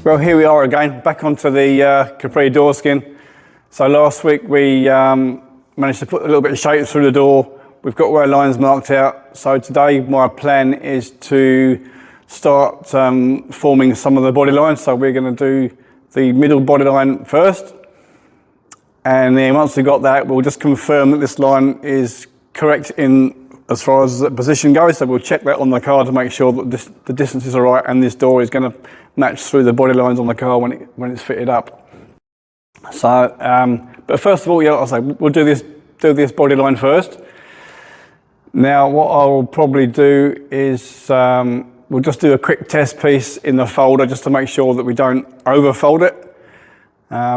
Well, here we are again, back onto the Capri door skin. So last week we managed to put a little bit of shape through the door. We've got our lines marked out. So today my plan is to start forming some of the body lines. So we're going to do the middle body line first. And then once we've got that, we'll just confirm that this line is correct in as far as the position goes. So we'll check that on the car to make sure that the distances are right and this door is going to match through the body lines on the car when it's fitted up. So, but first of all, yeah, I'll say we'll do this body line first. Now, what I'll probably do is we'll just do a quick test piece in the folder just to make sure that we don't overfold it.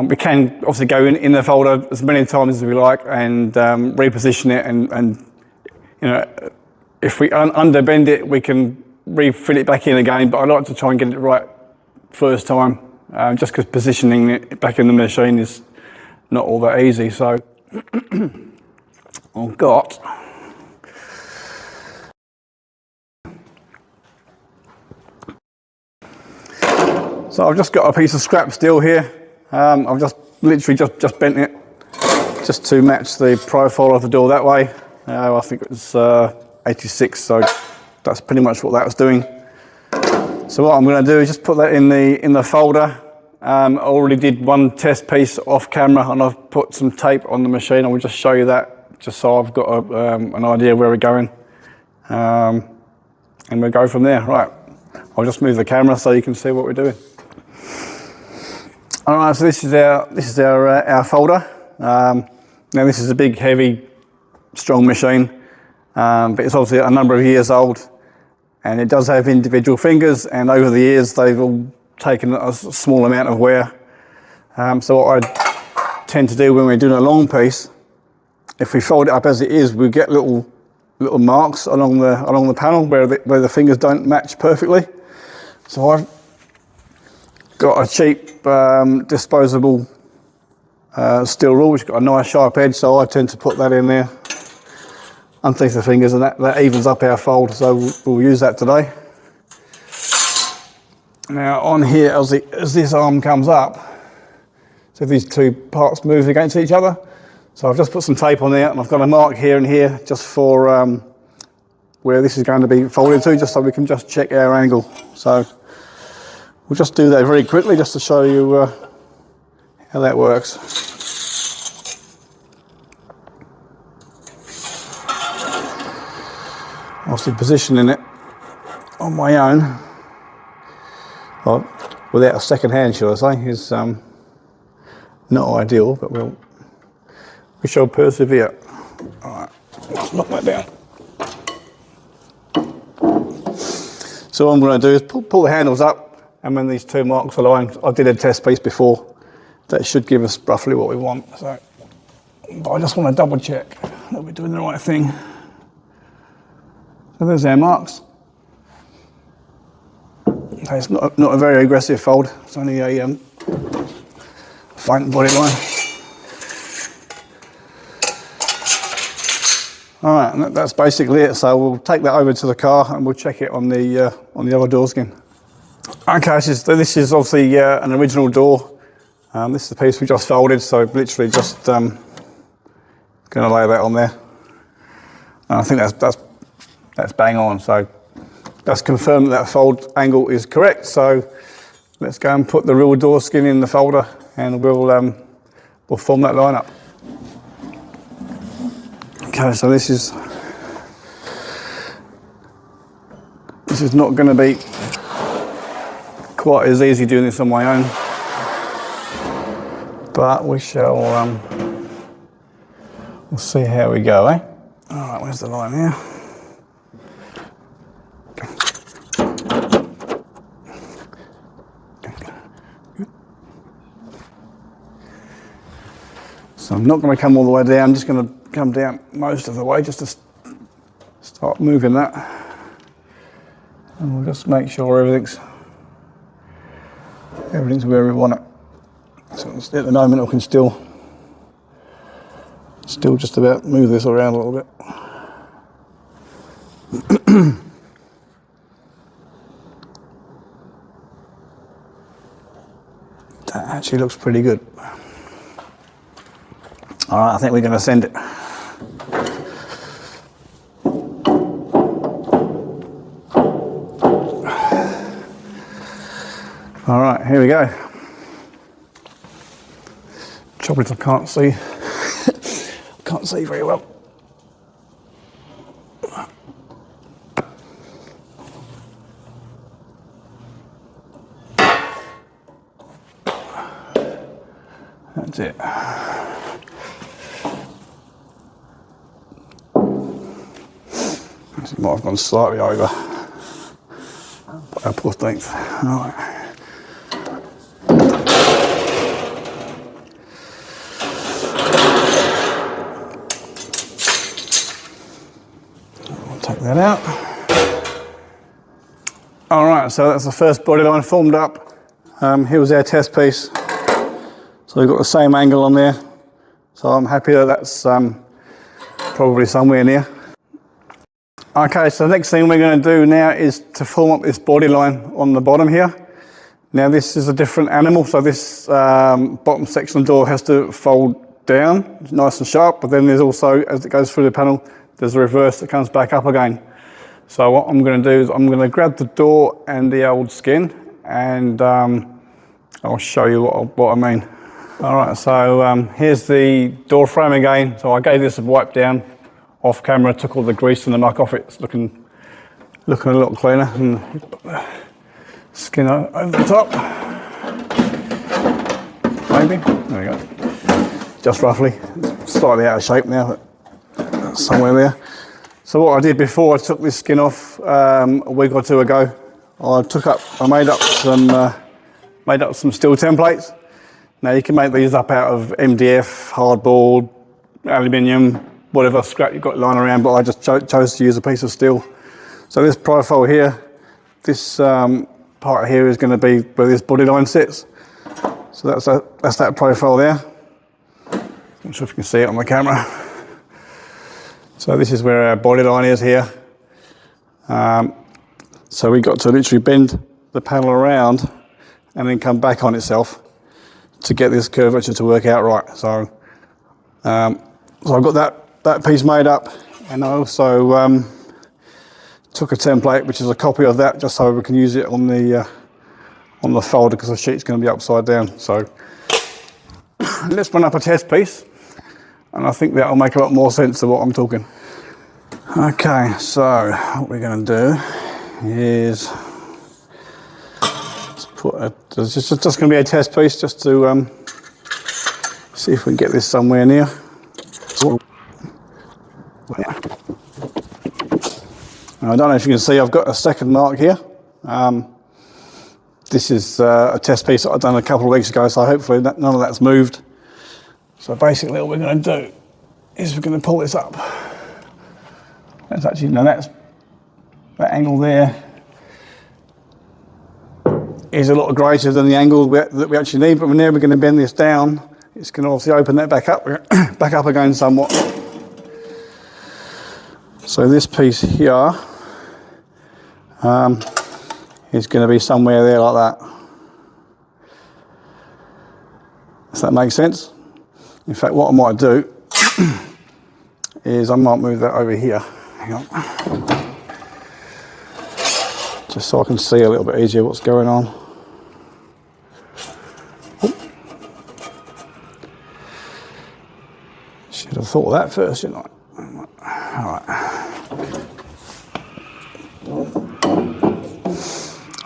We can obviously go in the folder as many times as we like and reposition it, and you know, if we underbend it, we can refill it back in again. But I like to try and get it right first time, just because positioning it back in the machine is not all that easy. So I've got I've just got a piece of scrap steel here. I've just literally just bent it just to match the profile of the door that way. I think it was 86, so that's pretty much what that was doing. So what I'm going to do is just put that in the folder. I already did one test piece off camera, and I've put some tape on the machine. I will just show you that, just so I've got an idea where we're going, and we'll go from there. Right, I'll just move the camera so you can see what we're doing. All right, so this is our folder. Now this is a big, heavy, strong machine, but it's obviously a number of years old, and it does have individual fingers, and over the years they've all taken a small amount of wear. So what I tend to do when we're doing a long piece, if we fold it up as it is, we get little marks along the panel where the fingers don't match perfectly. So I've got a cheap disposable steel rule which has got a nice sharp edge, so I tend to put that in there underneath the fingers, and that evens up our fold, so we'll use that today. Now on here, as this arm comes up, so these two parts move against each other, so I've just put some tape on there, and I've got a mark here and here just for where this is going to be folded to, just so we can just check our angle. So we'll just do that very quickly just to show you how that works. Obviously positioning it on my own, well, without a second hand, shall I say, is not ideal, but we shall persevere. All right, let's knock that down. So what I'm going to do is pull the handles up, and when these two marks align, I did a test piece before, that should give us roughly what we want. So, but I just want to double check that we're doing the right thing. So there's our marks. Okay, it's not a very aggressive fold. It's only a front body line. All right, and that's basically it. So we'll take that over to the car and we'll check it on the other door skin. Okay, this is obviously an original door. This is the piece we just folded, so literally just going to lay that on there. And I think that's bang on. So that's confirmed that fold angle is correct. So let's go and put the real door skin in the folder, and we'll form that line up. Okay, so this is not going to be quite as easy doing this on my own, but we shall we'll see how we go, eh? All right, where's the line here? So I'm not going to come all the way down, I'm just going to come down most of the way just to start moving that. And we'll just make sure everything's where we want it. So at the moment I can still just about move this around a little bit. That actually looks pretty good. All right, I think we're going to send it. All right, here we go. Trouble is I can't see. Can't see very well. That's it. This might have gone slightly over. But our poor length. All right. Take that out. All right, so that's the first body line formed up. Here was our test piece. So we've got the same angle on there. So I'm happy that that's probably somewhere near. Okay, so the next thing we're going to do now is to form up this body line on the bottom here. Now this is a different animal, so this bottom section of the door has to fold down, nice and sharp, but then there's also, as it goes through the panel, there's a reverse that comes back up again. So what I'm going to do is I'm going to grab the door and the old skin, and I'll show you what I mean. All right, so here's the door frame again. So I gave this a wipe down off camera, took all the grease and the muck off it. It's looking a little cleaner. And put the skin over the top. Maybe, there we go. Just roughly, it's slightly out of shape now, but somewhere there. So what I did before I took this skin off a week or two ago, I made up some steel templates. Now you can make these up out of MDF, hardboard, aluminium, whatever scrap you've got lying around, but I just chose to use a piece of steel. So this profile here, this part here is going to be where this body line sits. So that's that profile there. Not sure if you can see it on the camera. So this is where our body line is here. So we got to literally bend the panel around and then come back on itself to get this curvature to work out right. So I've got that piece made up, and I also took a template which is a copy of that, just so we can use it on the folder, because the sheet's going to be upside down. So let's run up a test piece, and I think that'll make a lot more sense of what I'm talking. Okay, so what we're going to do is it's just going to be a test piece, just to see if we can get this somewhere near. I don't know if you can see, I've got a second mark here. This is a test piece that I've done a couple of weeks ago, so hopefully none of that's moved. So basically what we're going to do is we're going to pull this up. That's actually, no, that angle there is a lot greater than the angle that we actually need, but now we're going to bend this down. It's going to obviously open that back up again somewhat. So this piece here is going to be somewhere there like that. Does that make sense? In fact, what I might do is I might move that over here. Hang on. Just so I can see a little bit easier what's going on. Should have thought of that first, shouldn't I? All right.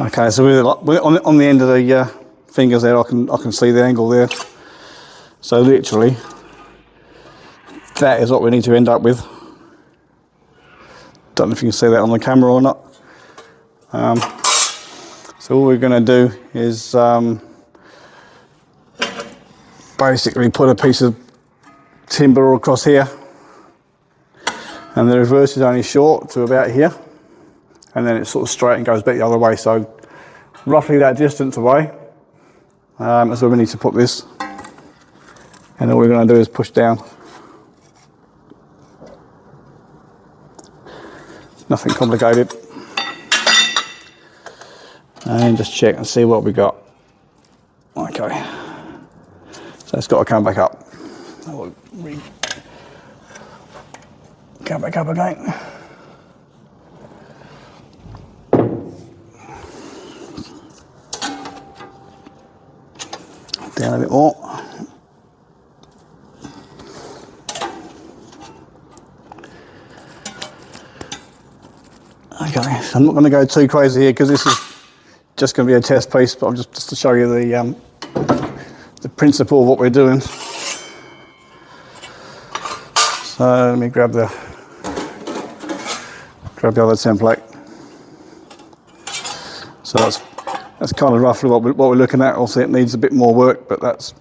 Okay, so on the end of the fingers there, I can see the angle there. So literally, that is what we need to end up with. Don't know if you can see that on the camera or not. So all we're going to do is basically put a piece of timber across here, and the reverse is only short to about here, and then it's sort of straight and goes back the other way. So roughly that distance away is where we need to put this, and all we're going to do is push down. Nothing complicated. And just check and see what we got. Okay. So it's got to come back up. So we'll come back up again. Down a bit more. Okay, so I'm not going to go too crazy here because this is just going to be a test piece, but I'm just to show you the principle of what we're doing. So let me grab the other template. So that's kind of roughly what we're looking at. Obviously, it needs a bit more work, but that's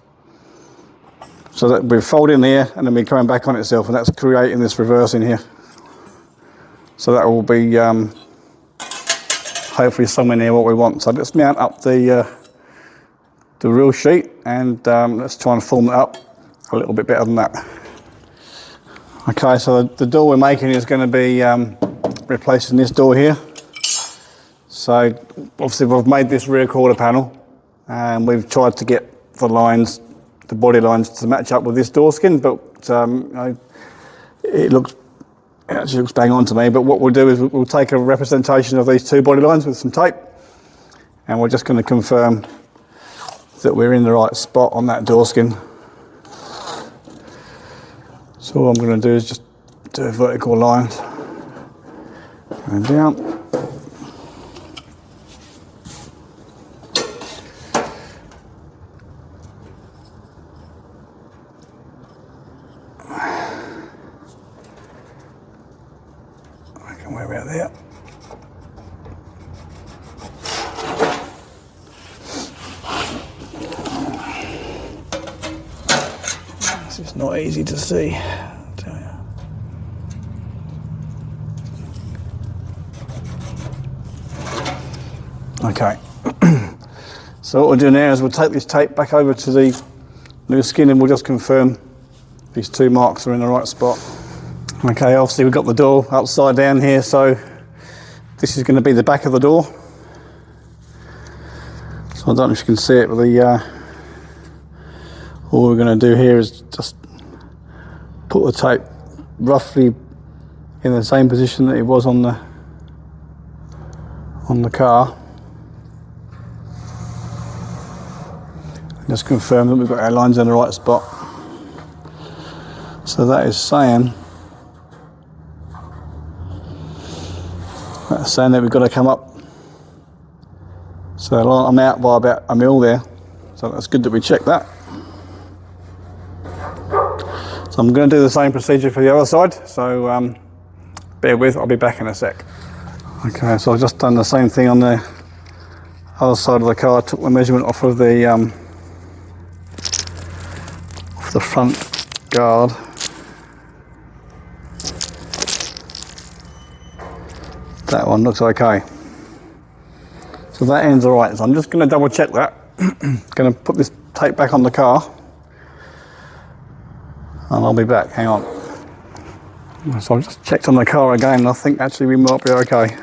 so that we're folding here and then we're coming back on itself, and that's creating this reverse in here. So that will be hopefully somewhere near what we want. So let's mount up the real sheet and let's try and form it up a little bit better than that. Okay, so the door we're making is going to be replacing this door here. So obviously we've made this rear quarter panel and we've tried to get the lines, the body lines, to match up with this door skin, but you know, it actually looks bang on to me. But what we'll do is we'll take a representation of these two body lines with some tape, and we're just going to confirm that we're in the right spot on that door skin. So all I'm going to do is just do a vertical line and down. Way about there. This is not easy to see, I'll tell you. Okay. So what we'll do now is we'll take this tape back over to the new skin and we'll just confirm these two marks are in the right spot. Okay, obviously we've got the door upside down here, so this is going to be the back of the door. So I don't know if you can see it, but all we're going to do here is just put the tape roughly in the same position that it was on the car. And just confirm that we've got our lines in the right spot. So that is saying that we've got to come up. So I'm out by about a mil there. So that's good that we checked that. So I'm going to do the same procedure for the other side. So bear with, I'll be back in a sec. Okay, so I've just done the same thing on the other side of the car. I took the measurement off of the front guard. That one looks okay. So that end's all right. So I'm just going to double check that. Going to put this tape back on the car and I'll be back. Hang on. So I've just checked on the car again and I think actually we might be okay.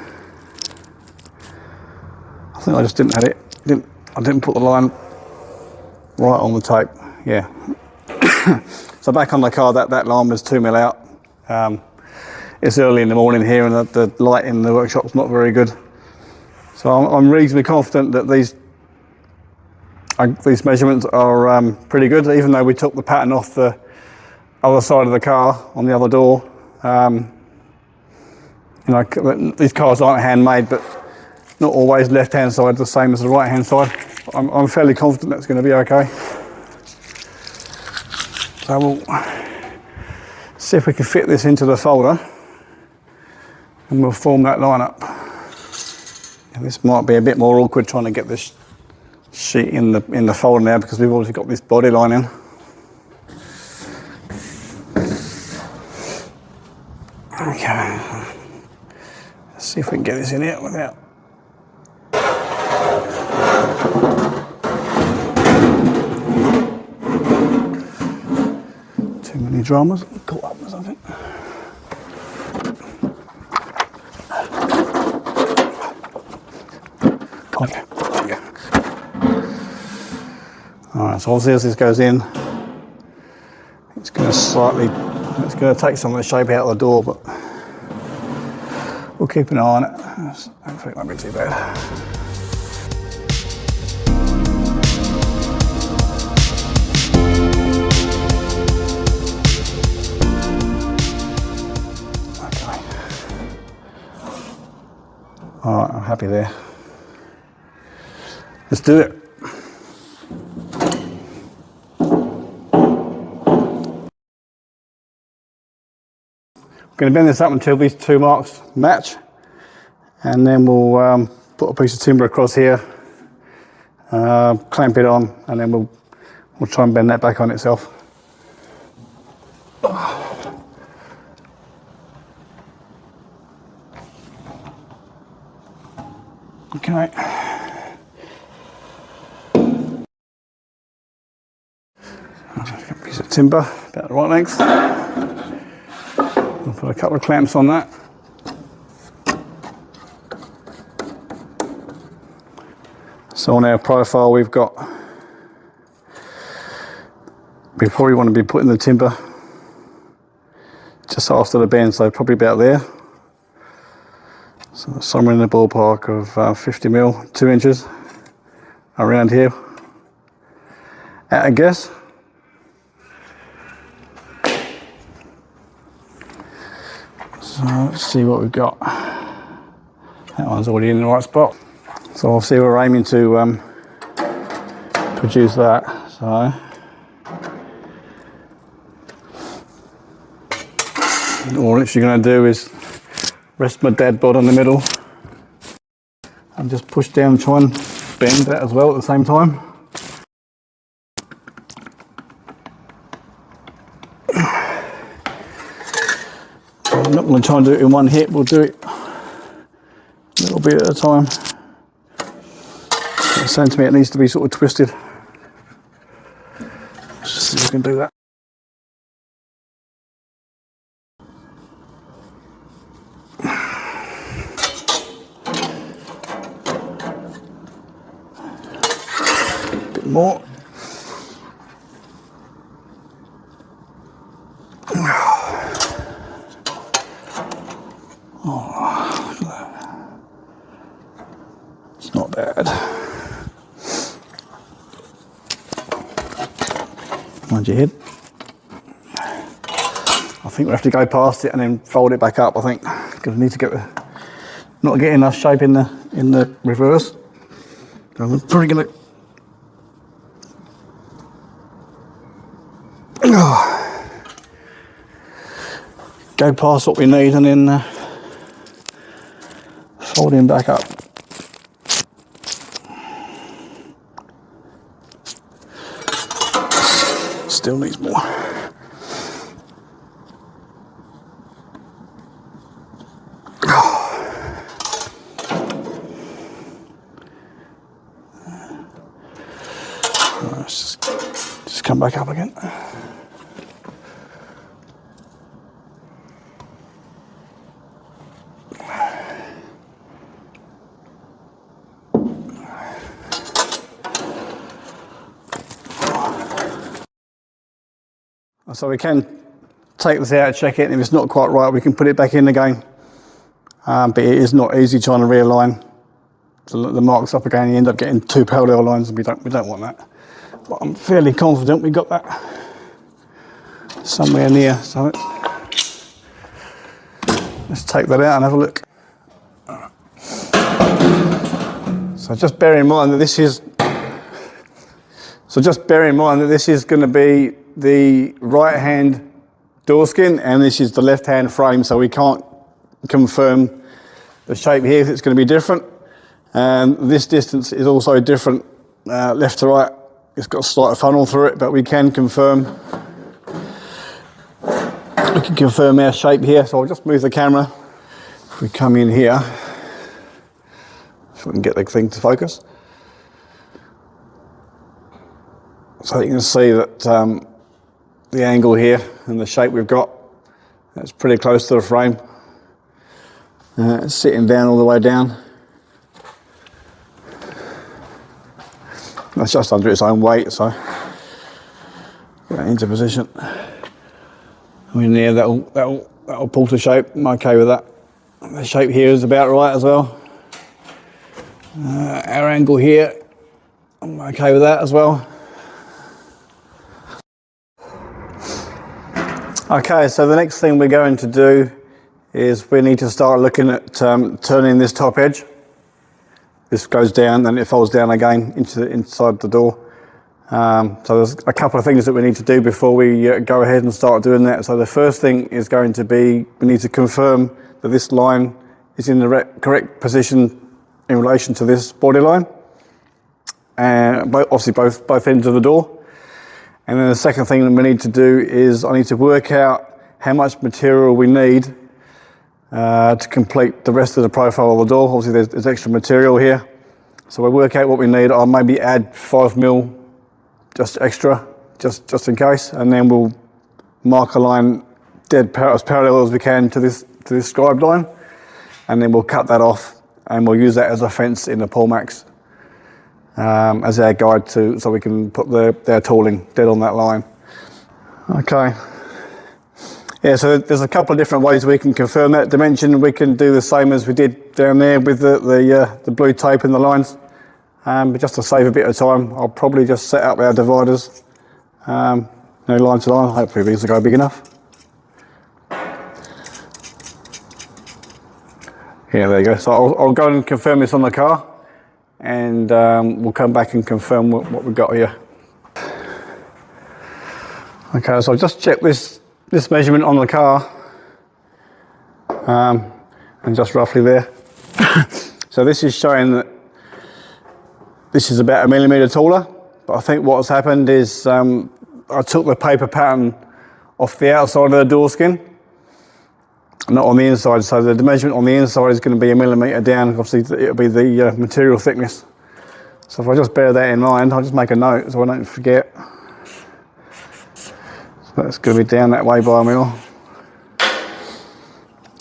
I think I just didn't have it. I didn't put the line right on the tape. Yeah. So back on the car, that line was 2 mil out. It's early in the morning here and the light in the workshop's not very good. So I'm reasonably confident that these measurements are pretty good, even though we took the pattern off the other side of the car on the other door. You know, these cars aren't handmade, but not always left-hand side the same as the right-hand side. I'm fairly confident that's going to be okay. So we'll see if we can fit this into the folder and we'll form that line up. And this might be a bit more awkward trying to get this sheet in the folder now because we've already got this body line in. Okay, let's see if we can get this in here without. Too many dramas caught up or something. Okay. Alright, so obviously as this goes in, It's going to take some of the shape out of the door, but we'll keep an eye on it. Hopefully it won't be too bad. Okay. All right, I'm happy there. Let's do it. I'm going to bend this up until these two marks match, and then we'll put a piece of timber across here, clamp it on, and then we'll try and bend that back on itself. Okay. A piece of timber, about the right length. I'll put a couple of clamps on that. So on our profile we probably want to be putting the timber just after the bend, so probably about there. So somewhere in the ballpark of 50 mil, 2 inches around here at a guess. So let's see what we've got. That one's already in the right spot. So obviously we're aiming to produce that. So all I'm actually going to do is rest my dad bod on the middle and just push down and try and bend that as well at the same time. I'm not going to try and do it in one hit, we'll do it a little bit at a time. It sounds to me it needs to be sort of twisted. Let's just see if we can do that. A bit more. It's not bad. Mind your head. I think we have to go past it and then fold it back up, I think, because we need to not get enough shape in the reverse. So I'm probably going to go past what we need and then fold him back up. Still needs more. Let's just come back up again. So we can take this out, check it, and if it's not quite right, we can put it back in again. But it is not easy trying to realign the marks up again. You end up getting two parallel lines, and we don't want that. But I'm fairly confident we got that somewhere near. So let's take that out and have a look. So just bear in mind that this is. Going to be the right-hand door skin, and this is the left-hand frame, so we can't confirm the shape here if it's going to be different. This distance is also different, left to right. It's got a slight funnel through it, but we can confirm our shape here. So I'll just move the camera. If we come in here, if we can get the thing to focus. So you can see that the angle here and the shape we've got, that's pretty close to the frame. It's sitting down all the way down. That's just under its own weight, so get that into position. I mean, yeah, that'll pull to shape. I'm okay with that. The shape here is about right as well. Our angle here, I'm okay with that as well. Okay, so the next thing we're going to do is we need to start looking at turning this top edge. This goes down, then it folds down again inside the door. So there's a couple of things that we need to do before we go ahead and start doing that. So the first thing is going to be, we need to confirm that this line is in the correct position in relation to this body line, and obviously both ends of the door. And then the second thing that we need to do is I need to work out how much material we need to complete the rest of the profile of the door. Obviously there's extra material here, so we'll work out what we need. I'll maybe add 5mm just extra, just in case, and then we'll mark a line as parallel as we can to this scribe line, and then we'll cut that off and we'll use that as a fence in the pullmax as our guide so we can put their tooling dead on that line. Okay. Yeah, so there's a couple of different ways we can confirm that dimension. We can do the same as we did down there with the blue tape in the lines. But just to save a bit of time, I'll probably just set up our dividers, line to line. Hopefully these will go big enough. Yeah, there you go. So I'll go and confirm this on the car, and we'll come back and confirm what we've got here. Okay, so I'll just check this measurement on the car, and just roughly there. So this is showing that this is about 1mm taller, but I think what's happened is I took the paper pattern off the outside of the door skin, not on the inside, so the measurement on the inside is going to be 1mm down. Obviously it'll be the material thickness. So if I just bear that in mind, I'll just make a note so I don't forget. So that's going to be down that way by 1mm.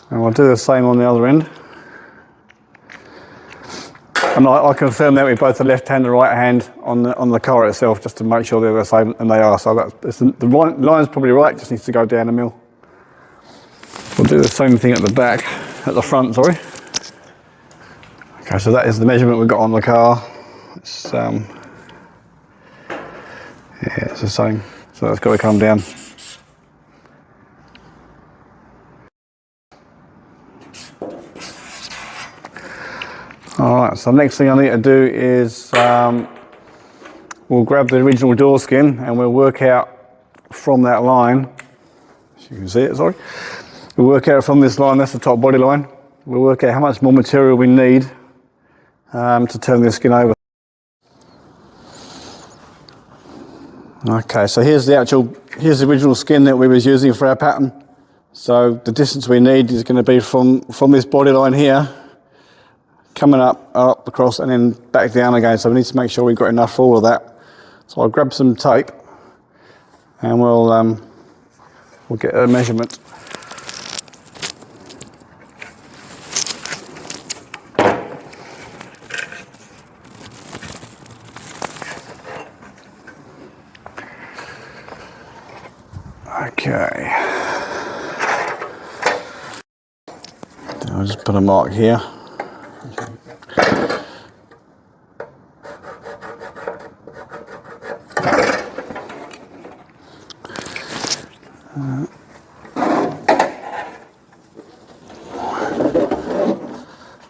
And I'll do the same on the other end. And I confirm that with both the left hand and right hand on the car itself, just to make sure they're the same, and they are. So the line's probably right, just needs to go down 1mm. We'll do the same thing at the front, sorry. Okay, so that is the measurement we've got on the car. It's it's the same. So that's got to come down. Alright, so the next thing I need to do is we'll grab the original door skin and we'll work out from that line, as you can see it, sorry. We'll work out from this line, that's the top body line. We'll work out how much more material we need to turn this skin over. Okay, so here's the original skin that we was using for our pattern. So the distance we need is going to be from this body line here, coming up across and then back down again. So we need to make sure we've got enough for all of that. So I'll grab some tape and we'll get a measurement. Okay. I'll just put a mark here.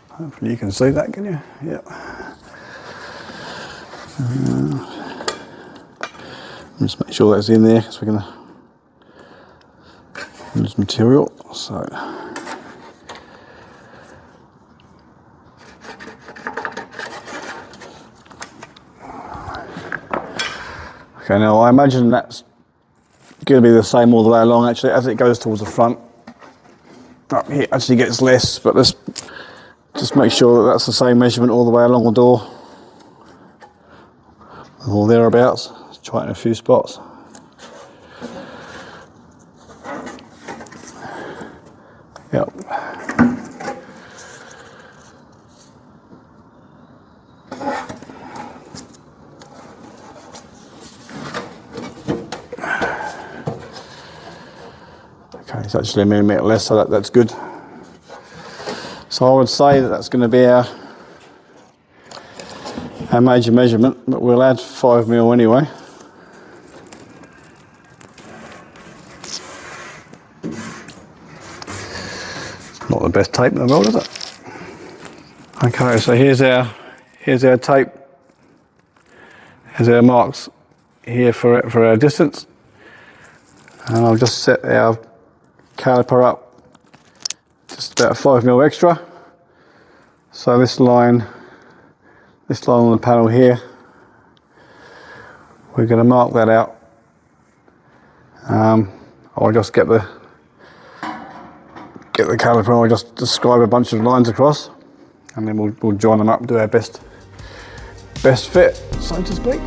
Hopefully you can see that, can you? Yeah. Just make sure that's in there because we're going to use material. So. Okay, now I imagine that's going to be the same all the way along. Actually, as it goes towards the front, up here actually gets less, but let's just make sure that that's the same measurement all the way along the door, or thereabouts. Let's try it in a few spots. Yep. It's actually a millimetre less, so that's good. So I would say that that's going to be our major measurement, but we'll add 5mm anyway. Not the best tape in the world, is it? Okay, so here's our tape. Here's our marks here for our distance. And I'll just set our caliper up just about 5mm extra. So this line on the panel here, we're going to mark that out. I'll just get the caliper and I'll just describe a bunch of lines across, and then we'll join them up and do our best fit, so to speak.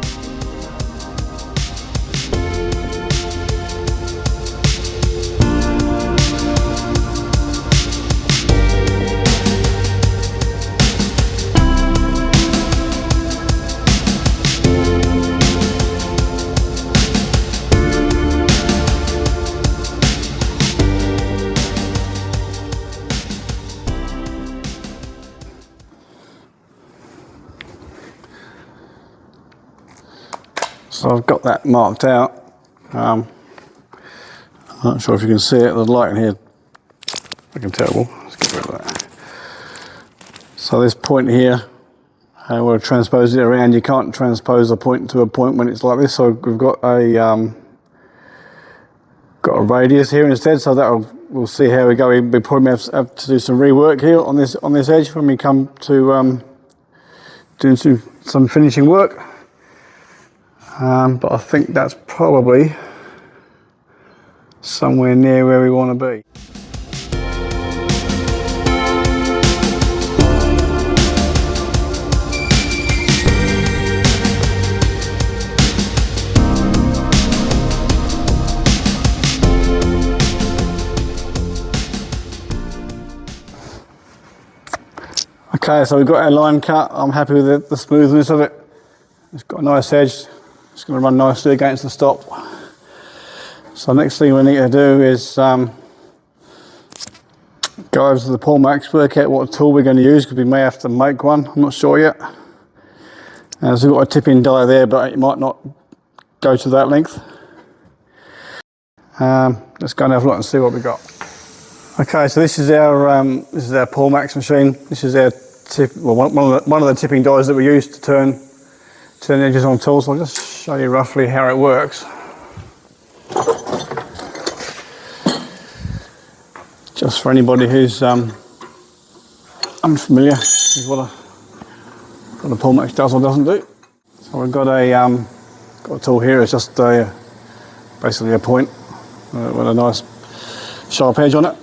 So I've got that marked out. I'm not sure if you can see it, the light in here looking terrible. Let's get rid of that. So this point here, we'll transpose it around. You can't transpose a point to a point when it's like this, so we've got a radius here instead, so we'll see how we go. We probably have to do some rework here on this edge when we come to do some finishing work. But I think that's probably somewhere near where we want to be. Okay, so we've got our line cut. I'm happy with the smoothness of it. It's got a nice edge. It's going to run nicely against the stop. So next thing we need to do is go over to the pullmax, work out what tool we're going to use, because we may have to make one. I'm not sure yet. So we've got a tip-in die there, but it might not go to that length. Let's go and have a look and see what we got. Okay, so this is our pullmax machine. This is our one of the tipping dies that we use to turn edges on tools. So I'll just show you roughly how it works. Just for anybody who's unfamiliar with what a pullmax does or doesn't do. So we've got a tool here. It's just basically a point with a nice sharp edge on it.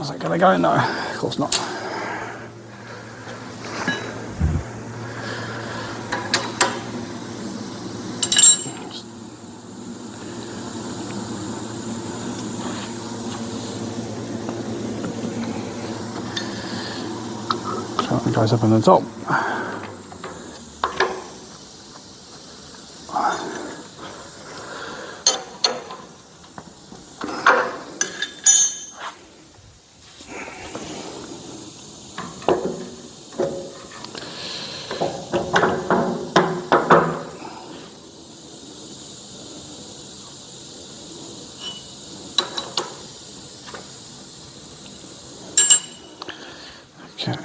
Is that going to go? No, of course not. It goes up on the top. Okay.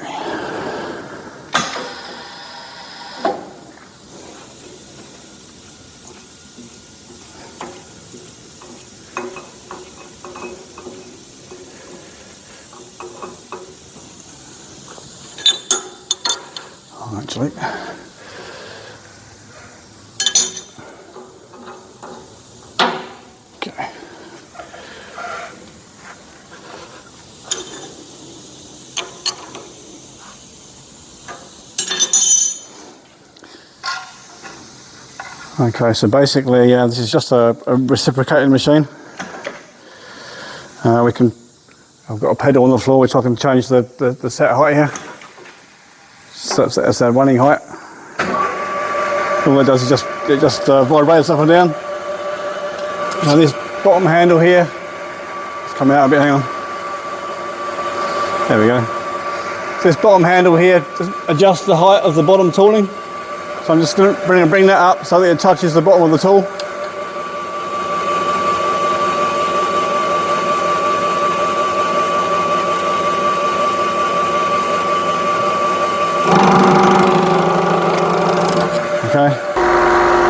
Actually, okay. Okay, so basically this is just a reciprocating machine. I've got a pedal on the floor which I can change the set height here. So that's our running height. All it does is it just vibrates up and down. Now this bottom handle here, it's come out a bit, hang on. There we go. So this bottom handle here just adjusts the height of the bottom tooling. So I'm just going to bring that up so that it touches the bottom of the tool. Okay.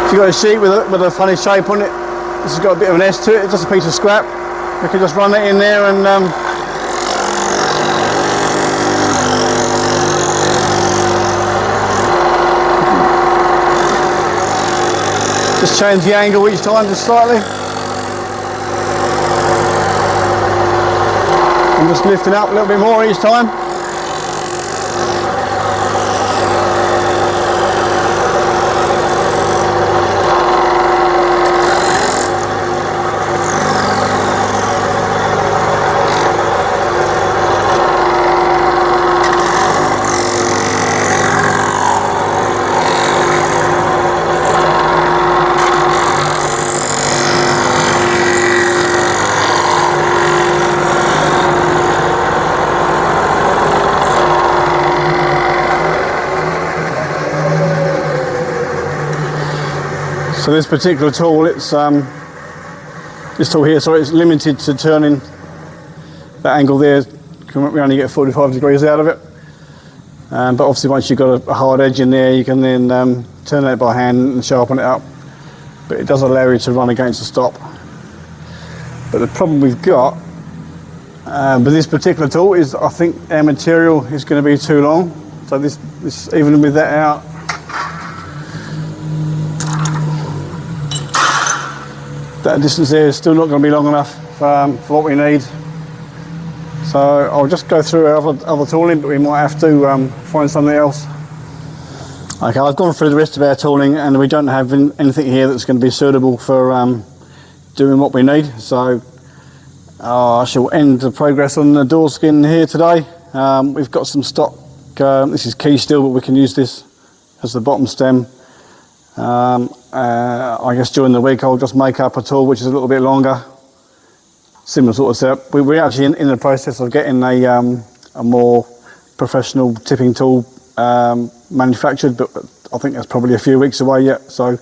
If you've got a sheet with a funny shape on it, this has got a bit of an S to it, it's just a piece of scrap. We can just run it in there and just change the angle each time just slightly. I'm just lifting up a little bit more each time. So this particular tool, it's this tool here, sorry, it's limited to turning that angle there. We only get 45 degrees out of it. But obviously once you've got a hard edge in there, you can then turn that by hand and sharpen it up. But it does allow you to run against the stop. But the problem we've got with this particular tool is I think our material is going to be too long. So this even with that out, that distance there is still not going to be long enough for what we need. So I'll just go through our other tooling, but we might have to find something else. Okay, I've gone through the rest of our tooling and we don't have anything here that's going to be suitable for doing what we need. So I shall end the progress on the door skin here today. We've got some stock, this is key steel, but we can use this as the bottom stem. I guess during the week I'll just make up a tool which is a little bit longer, similar sort of setup. We're actually in the process of getting a more professional tipping tool manufactured, but I think that's probably a few weeks away yet. So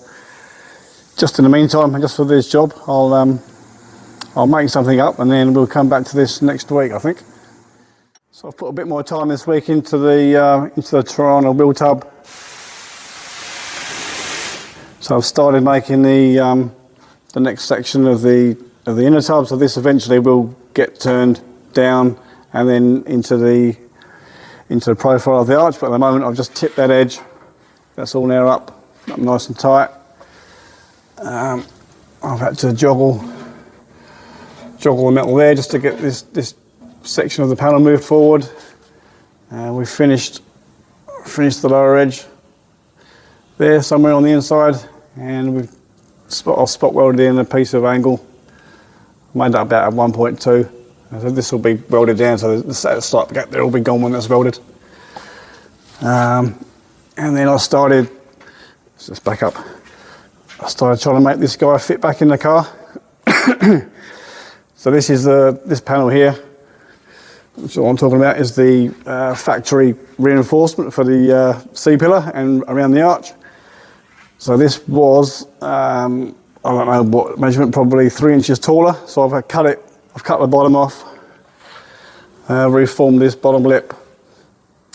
just in the meantime, and just for this job, I'll make something up and then we'll come back to this next week, I think. So I've put a bit more time this week into the Torana wheel tub. So I've started making the next section of the inner tub. So this eventually will get turned down and then into the profile of the arch. But at the moment I've just tipped that edge. That's all now up nice and tight. I've had to joggle the metal there just to get this section of the panel moved forward. We've finished the lower edge there somewhere on the inside. And we've spot welded in a piece of angle, made up about 1.2. So this will be welded down, so the slight gap there will be gone when that's welded. And then I started, let's just back up. I started trying to make this guy fit back in the car. So this is this panel here. So what I'm talking about is the factory reinforcement for the C-pillar and around the arch. So this was, I don't know what measurement, probably 3 inches taller. So I've cut the bottom off, reformed this bottom lip.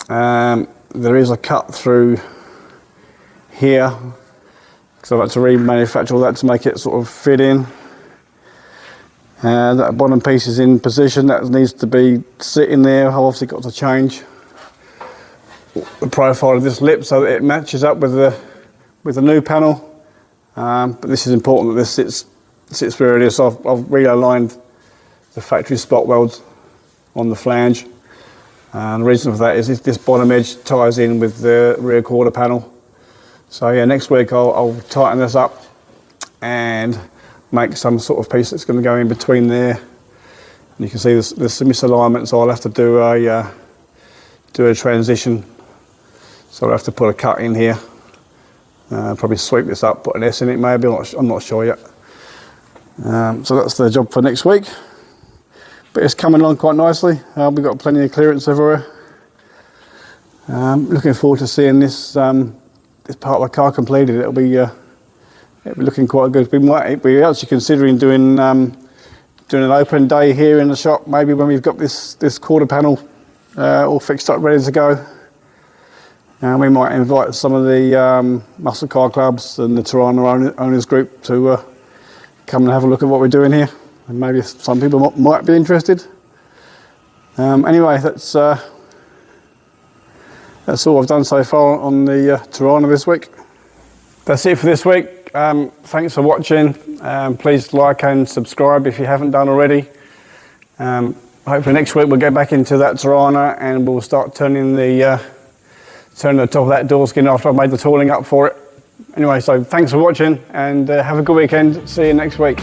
There is a cut through here, because I've had to remanufacture all that to make it sort of fit in. That bottom piece is in position, that needs to be sitting there. I've obviously got to change the profile of this lip so that it matches up with the new panel, but this is important that this sits where it is. So I've realigned the factory spot welds on the flange, and the reason for that is this bottom edge ties in with the rear quarter panel. So yeah, next week I'll tighten this up and make some sort of piece that's going to go in between there. And you can see there's some misalignment, so I'll have to do a transition. So I'll have to put a cut in here. Probably sweep this up, put an S in it maybe, I'm not sure yet. So that's the job for next week. but it's coming along quite nicely. We've got plenty of clearance everywhere. Looking forward to seeing this this part of the car completed. It'll be looking quite good. We're actually considering doing an open day here in the shop, maybe when we've got this quarter panel all fixed up, ready to go. We might invite some of the muscle car clubs and the Torana owners group to come and have a look at what we're doing here, and maybe some people might be interested. Anyway, that's all I've done so far on the Torana this week. That's it for this week. Thanks for watching. Please like and subscribe if you haven't done already. Hopefully next week we'll get back into that Torana and we'll start turning the top of that door skin after I've made the tooling up for it. Anyway, so thanks for watching and have a good weekend. See you next week.